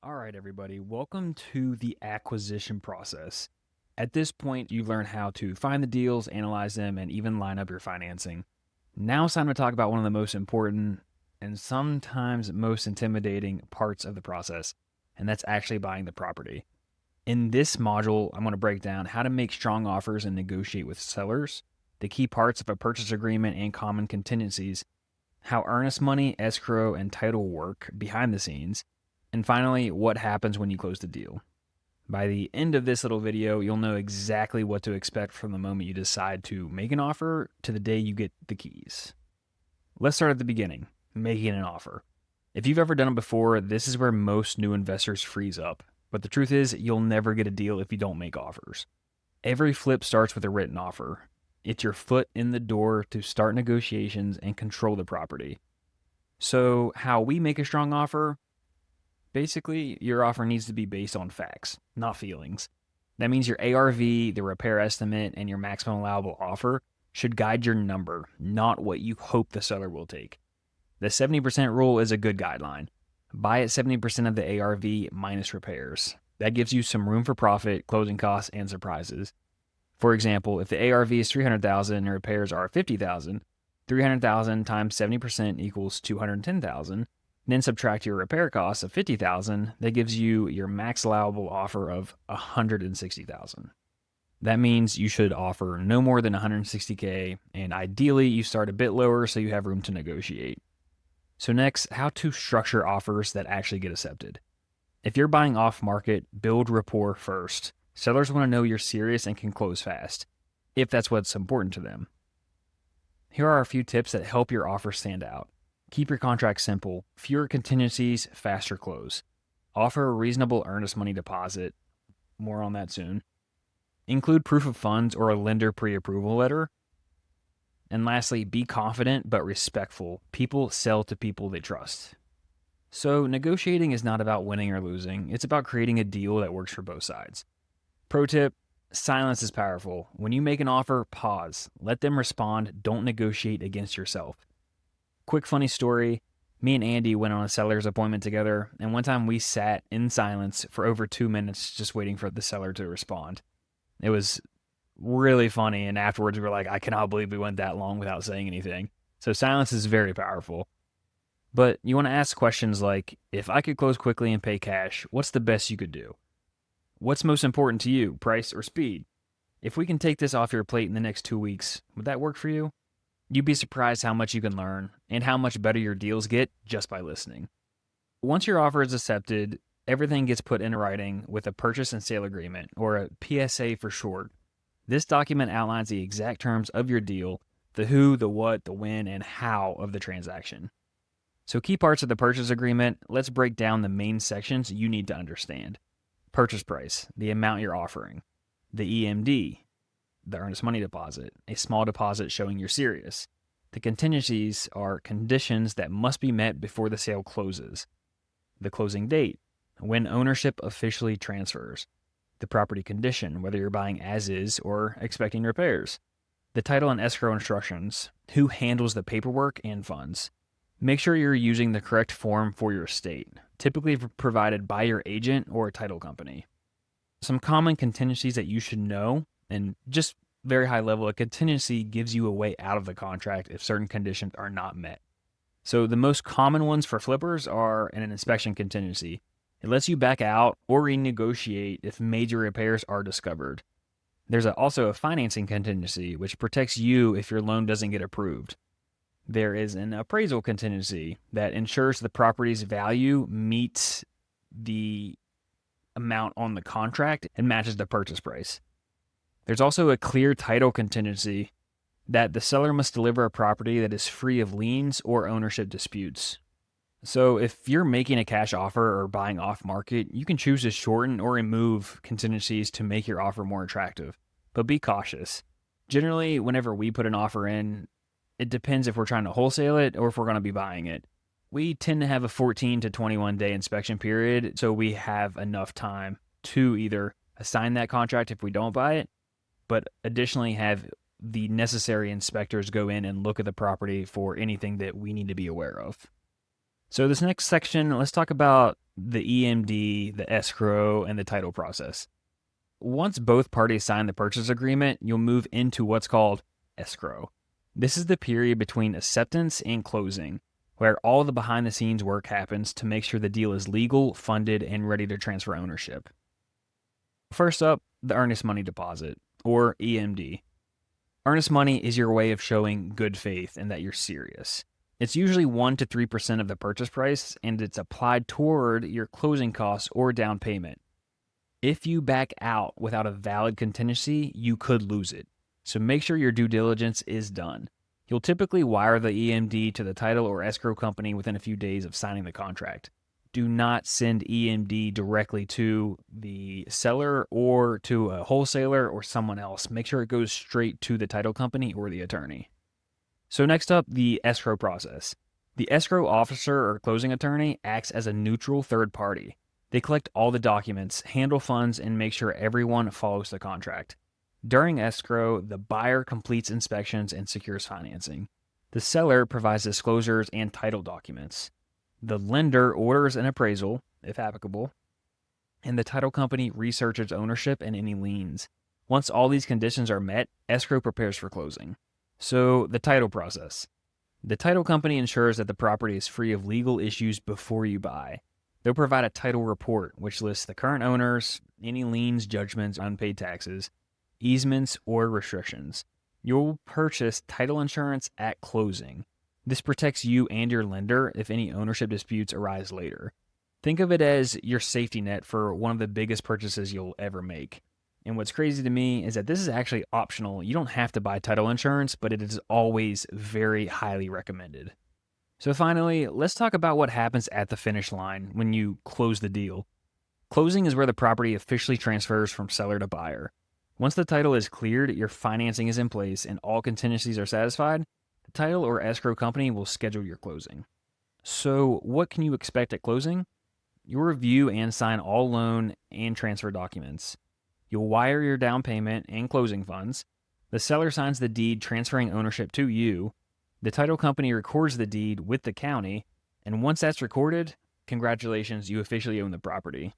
All right, everybody, welcome to the acquisition process. At this point, you learn how to find the deals, analyze them, and even line up your financing. Now it's time to talk about one of the most important and sometimes most intimidating parts of the process, and that's actually buying the property. In this module, I'm going to break down how to make strong offers and negotiate with sellers, the key parts of a purchase agreement and common contingencies, how earnest money, escrow, and title work behind the scenes, and finally, what happens when you close the deal. By the end of this little video, you'll know exactly what to expect from the moment you decide to make an offer to the day you get the keys. Let's start at the beginning, making an offer. If you've ever done it before, this is where most new investors freeze up. But the truth is, you'll never get a deal if you don't make offers. Every flip starts with a written offer. It's your foot in the door to start negotiations and control the property. So, how we make a strong offer? Basically, your offer needs to be based on facts, not feelings. That means your ARV, the repair estimate, and your maximum allowable offer should guide your number, not what you hope the seller will take. The 70% rule is a good guideline. Buy at 70% of the ARV minus repairs. That gives you some room for profit, closing costs, and surprises. For example, if the ARV is $300,000 and repairs are $50,000, $300,000 times 70% equals $210,000. Then subtract your repair costs of $50,000. That gives you your max allowable offer of $160,000. That means you should offer no more than $160K, and ideally you start a bit lower so you have room to negotiate. So next, how to structure offers that actually get accepted. If you're buying off market, build rapport first. Sellers want to know you're serious and can close fast, if that's what's important to them. Here are a few tips that help your offer stand out. Keep your contract simple, fewer contingencies, faster close. Offer a reasonable earnest money deposit. More on that soon. Include proof of funds or a lender pre-approval letter. And lastly, be confident but respectful. People sell to people they trust. So negotiating is not about winning or losing. It's about creating a deal that works for both sides. Pro tip, silence is powerful. When you make an offer, pause. Let them respond. Don't negotiate against yourself. Quick funny story, me and Andy went on a seller's appointment together, and one time we sat in silence for over 2 minutes just waiting for the seller to respond. It was really funny, and afterwards we were like, I cannot believe we went that long without saying anything. So silence is very powerful. But you want to ask questions like, if I could close quickly and pay cash, what's the best you could do? What's most important to you, price or speed? If we can take this off your plate in the next 2 weeks, would that work for you? You'd be surprised how much you can learn and how much better your deals get just by listening. Once your offer is accepted, everything gets put in writing with a purchase and sale agreement, or a PSA for short. This document outlines the exact terms of your deal, the who, the what, the when, and how of the transaction. So key parts of the purchase agreement, let's break down the main sections you need to understand. Purchase price, the amount you're offering. The EMD, the earnest money deposit, a small deposit showing you're serious. The contingencies are conditions that must be met before the sale closes. The closing date, when ownership officially transfers. The property condition, whether you're buying as is or expecting repairs. The title and escrow instructions, who handles the paperwork and funds. Make sure you're using the correct form for your estate, typically provided by your agent or a title company. Some common contingencies that you should know, and just very high level, a contingency gives you a way out of the contract if certain conditions are not met. So the most common ones for flippers are an inspection contingency. It lets you back out or renegotiate if major repairs are discovered. There's also a financing contingency, which protects you if your loan doesn't get approved. There is an appraisal contingency that ensures the property's value meets the amount on the contract and matches the purchase price. There's also a clear title contingency that the seller must deliver a property that is free of liens or ownership disputes. So if you're making a cash offer or buying off market, you can choose to shorten or remove contingencies to make your offer more attractive. But be cautious. Generally, whenever we put an offer in, it depends if we're trying to wholesale it or if we're going to be buying it. We tend to have a 14 to 21 day inspection period, so we have enough time to either assign that contract if we don't buy it, but additionally have the necessary inspectors go in and look at the property for anything that we need to be aware of. So this next section, let's talk about the EMD, the escrow, and the title process. Once both parties sign the purchase agreement, you'll move into what's called escrow. This is the period between acceptance and closing, where all the behind the scenes work happens to make sure the deal is legal, funded, and ready to transfer ownership. First up, the earnest money deposit, or EMD. Earnest money is your way of showing good faith and that you're serious. It's usually 1 to 3% of the purchase price, and it's applied toward your closing costs or down payment. If you back out without a valid contingency, you could lose it. So make sure your due diligence is done. You'll typically wire the EMD to the title or escrow company within a few days of signing the contract. Do not send EMD directly to the seller or to a wholesaler or someone else. Make sure it goes straight to the title company or the attorney. So next up, the escrow process. The escrow officer or closing attorney acts as a neutral third party. They collect all the documents, handle funds, and make sure everyone follows the contract. During escrow, the buyer completes inspections and secures financing. The seller provides disclosures and title documents. The lender orders an appraisal, if applicable, and the title company researches ownership and any liens. Once all these conditions are met, escrow prepares for closing. So, the title process. The title company ensures that the property is free of legal issues before you buy. They'll provide a title report, which lists the current owners, any liens, judgments, unpaid taxes, easements, or restrictions. You'll purchase title insurance at closing. This protects you and your lender if any ownership disputes arise later. Think of it as your safety net for one of the biggest purchases you'll ever make. And what's crazy to me is that this is actually optional. You don't have to buy title insurance, but it is always very highly recommended. So finally, let's talk about what happens at the finish line when you close the deal. Closing is where the property officially transfers from seller to buyer. Once the title is cleared, your financing is in place, and all contingencies are satisfied, the title or escrow company will schedule your closing. So what can you expect at closing? You'll review and sign all loan and transfer documents. You'll wire your down payment and closing funds. The seller signs the deed transferring ownership to you. The title company records the deed with the county, and once that's recorded, congratulations, you officially own the property.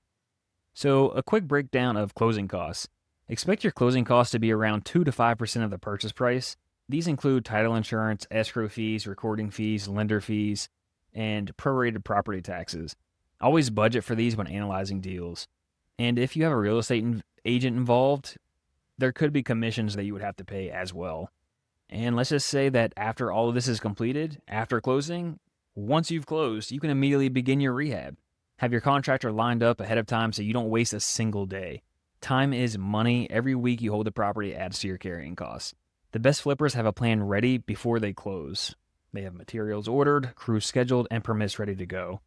So, a quick breakdown of closing costs. Expect your closing costs to be around 2 to 5% of the purchase price. These include title insurance, escrow fees, recording fees, lender fees, and prorated property taxes. Always budget for these when analyzing deals. And if you have a real estate agent involved, there could be commissions that you would have to pay as well. And let's just say that after all of this is completed, after closing, once you've closed, you can immediately begin your rehab. Have your contractor lined up ahead of time so you don't waste a single day. Time is money. Every week you hold the property adds to your carrying costs. The best flippers have a plan ready before they close. They have materials ordered, crews scheduled, and permits ready to go.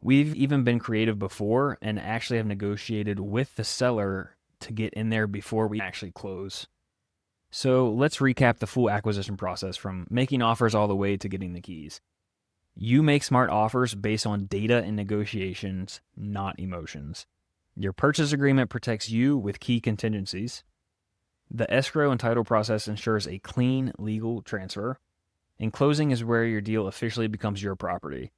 We've even been creative before and actually have negotiated with the seller to get in there before we actually close. So let's recap the full acquisition process from making offers all the way to getting the keys. You make smart offers based on data and negotiations, not emotions. Your purchase agreement protects you with key contingencies. The escrow and title process ensures a clean, legal transfer. And closing is where your deal officially becomes your property.